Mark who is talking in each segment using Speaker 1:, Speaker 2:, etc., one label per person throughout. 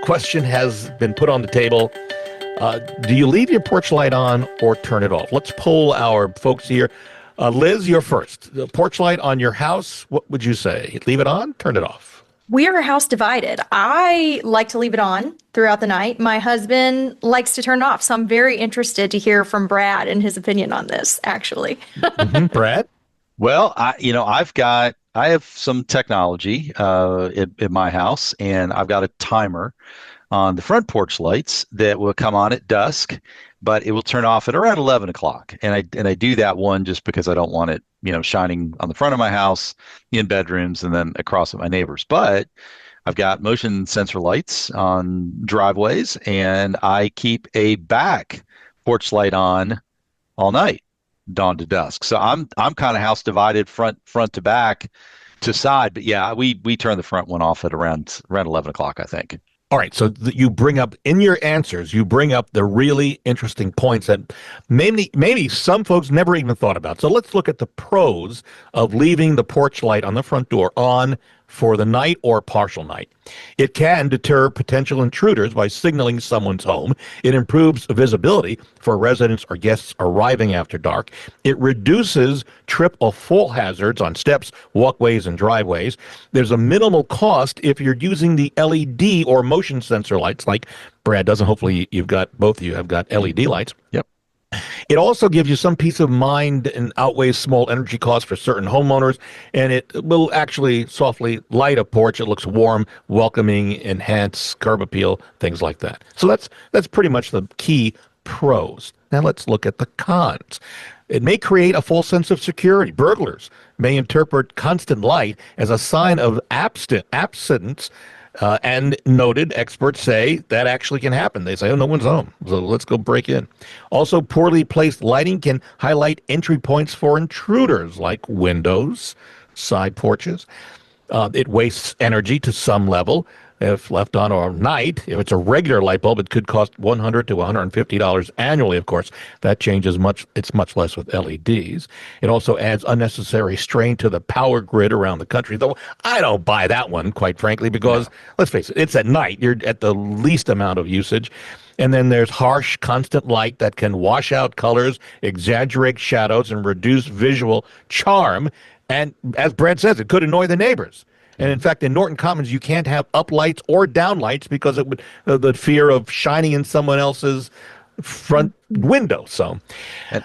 Speaker 1: question has been put on the table. Do you leave your porch light on or turn it off? Let's poll our folks here. Liz, you're first. The porch light on your house, what would you say? Leave it on, turn it off?
Speaker 2: We are a house divided. I like to leave it on throughout the night. My husband likes to turn it off. So I'm very interested to hear from Brad and his opinion on this, actually.
Speaker 1: Brad?
Speaker 3: Well, I have some technology in my house, and I've got a timer on the front porch lights that will come on at dusk, but it will turn off at around 11 o'clock. And I do that one just because I don't want it, shining on the front of my house, in bedrooms, and then across at my neighbors. But I've got motion sensor lights on driveways, and I keep a back porch light on all night, dawn to dusk. So I'm kind of house divided, front to back to side. But yeah, we turn the front one off at around 11 o'clock, I think.
Speaker 1: All right, so you bring up, in your answers, you bring up the really interesting points that maybe some folks never even thought about. So let's look at the pros of leaving the porch light on the front door on for the night or partial night. It can deter potential intruders by signaling someone's home. It improves visibility for residents or guests arriving after dark. It reduces trip or fall hazards on steps, walkways, and driveways. There's a minimal cost if you're using the LED or motion sensor lights like Brad does, and hopefully both of you have got LED lights.
Speaker 3: Yep.
Speaker 1: It also gives you some peace of mind and outweighs small energy costs for certain homeowners, and it will actually softly light a porch. It looks warm, welcoming, enhance curb appeal, things like that. So that's pretty much the key pros. Now let's look at the cons. It may create a false sense of security. Burglars may interpret constant light as a sign of absence. And noted experts say that actually can happen. They say, oh, no one's home, so let's go break in. Also, poorly placed lighting can highlight entry points for intruders like windows, side porches. It wastes energy to some level if left on all night. If it's a regular light bulb, it could cost $100 to $150 annually, of course. That changes much. It's much less with LEDs. It also adds unnecessary strain to the power grid around the country, though I don't buy that one, quite frankly, because, let's face it, it's at night. You're at the least amount of usage. And then there's harsh, constant light that can wash out colors, exaggerate shadows, and reduce visual charm. And as Brad says, it could annoy the neighbors. And in fact, in Norton Commons, you can't have up lights or down lights because it would the fear of shining in someone else's front window. So,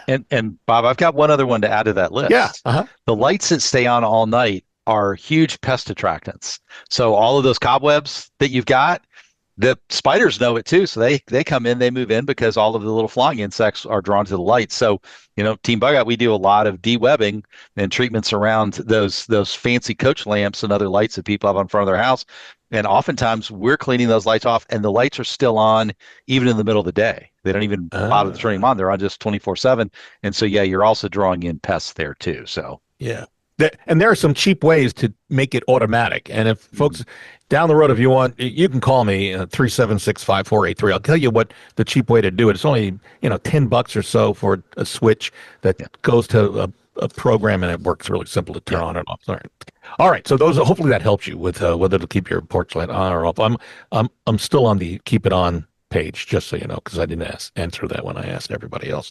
Speaker 3: and Bob, I've got one other one to add to that list.
Speaker 1: Yeah,
Speaker 3: the lights that stay on all night are huge pest attractants. So all of those cobwebs that you've got, the spiders know it too. So they come in, they move in because all of the little flying insects are drawn to the lights. So, Team Bug Out, we do a lot of de-webbing and treatments around those fancy coach lamps and other lights that people have in front of their house. And oftentimes we're cleaning those lights off and the lights are still on even in the middle of the day. They don't even bother turning them on. They're on just 24/7. And so, yeah, you're also drawing in pests there too. So,
Speaker 1: yeah. And there are some cheap ways to make it automatic. And if folks down the road, if you want, you can call me 376-5483. I'll tell you what the cheap way to do it. It's only $10 or so for a switch that goes to a program, and it works really simple to turn on and off. All right. So hopefully that helps you with whether to keep your porch light on or off. I'm still on the keep it on page, just so you know, because I didn't answer that when I asked everybody else.